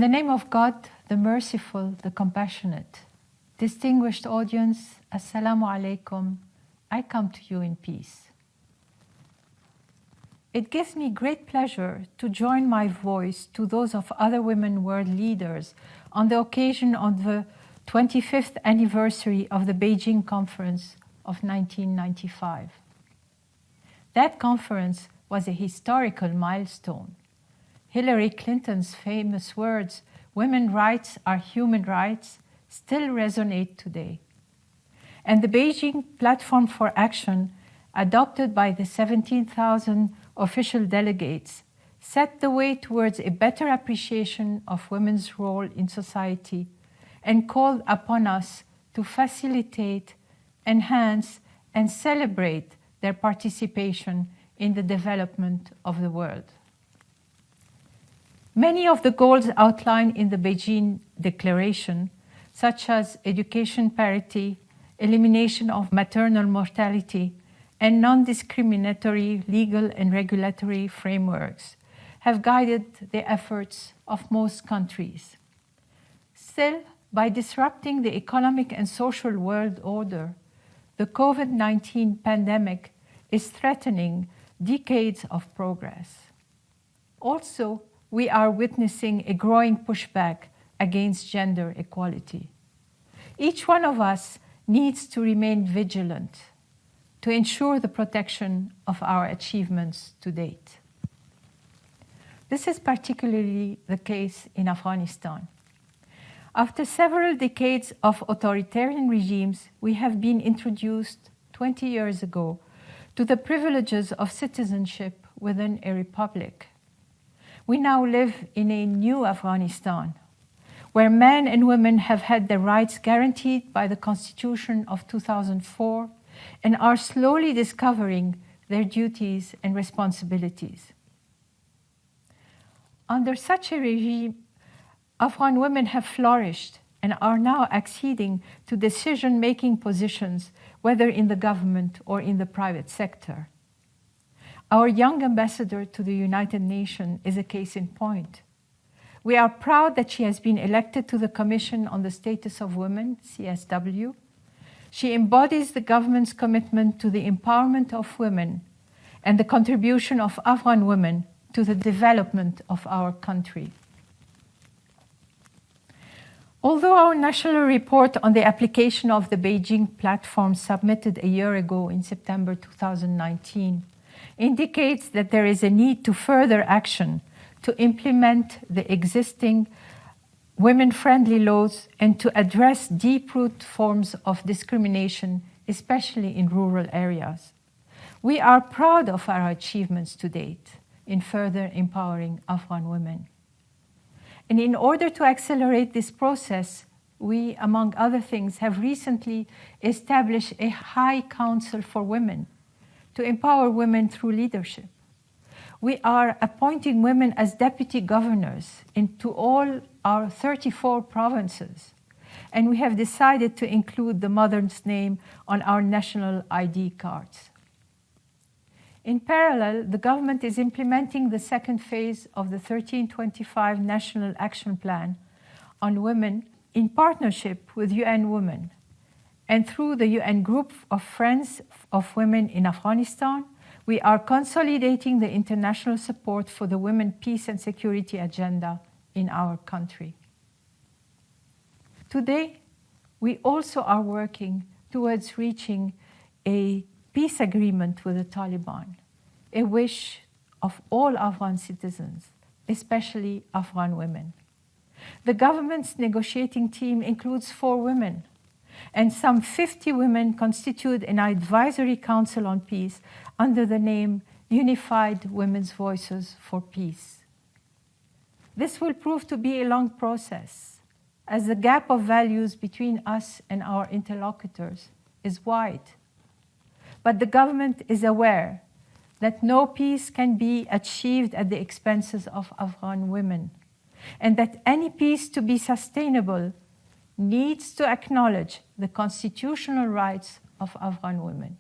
the name of God, the merciful, the compassionate, distinguished audience, Assalamu alaikum, I come to you in peace. It gives me great pleasure to join my voice to those of other women world leaders on the occasion of the 25th anniversary of the Beijing Conference of 1995. That conference was a historical milestone. Hillary Clinton's famous words, "Women's rights are human rights," still resonate today. And the Beijing Platform for Action, adopted by the 17,000 official delegates, set the way towards a better appreciation of women's role in society and called upon us to facilitate, enhance, and celebrate their participation in the development of the world. Many of the goals outlined in the Beijing Declaration, such as education parity, elimination of maternal mortality, and non-discriminatory legal and regulatory frameworks, have guided the efforts of most countries. Still, by disrupting the economic and social world order, the COVID-19 pandemic is threatening decades of progress. Also, we are witnessing a growing pushback against gender equality. Each one of us needs to remain vigilant to ensure the protection of our achievements to date. This is particularly the case in Afghanistan. After several decades of authoritarian regimes, we have been introduced 20 years ago to the privileges of citizenship within a republic. We now live in a new Afghanistan, where men and women have had their rights guaranteed by the Constitution of 2004 and are slowly discovering their duties and responsibilities. Under such a regime, Afghan women have flourished and are now acceding to decision-making positions, whether in the government or in the private sector. Our young ambassador to the United Nations is a case in point. We are proud that she has been elected to the Commission on the Status of Women, CSW. She embodies the government's commitment to the empowerment of women and the contribution of Afghan women to the development of our country. Although our national report on the application of the Beijing Platform submitted a year ago in September 2019 indicates that there is a need to further action to implement the existing women-friendly laws and to address deep-root forms of discrimination, especially in rural areas. We are proud of our achievements to date in further empowering Afghan women. And in order to accelerate this process, we, among other things, have recently established a High Council for Women to empower women through leadership. We are appointing women as deputy governors into all our 34 provinces, and we have decided to include the mother's name on our national ID cards. In parallel, the government is implementing the second phase of the 1325 National Action Plan on Women in partnership with UN Women and through the UN Group of Friends of Women in Afghanistan. We are consolidating the international support for the women peace and security agenda in our country. Today, we also are working towards reaching a peace agreement with the Taliban, a wish of all Afghan citizens, especially Afghan women. The government's negotiating team includes 4 women, and some 50 women constitute an advisory council on peace under the name Unified Women's Voices for Peace. This will prove to be a long process, as the gap of values between us and our interlocutors is wide. But the government is aware that no peace can be achieved at the expenses of Afghan women, and that any peace to be sustainable needs to acknowledge the constitutional rights of Afghan women.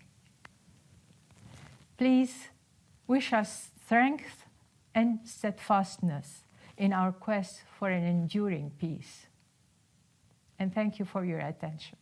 Please wish us strength and steadfastness in our quest for an enduring peace. And thank you for your attention.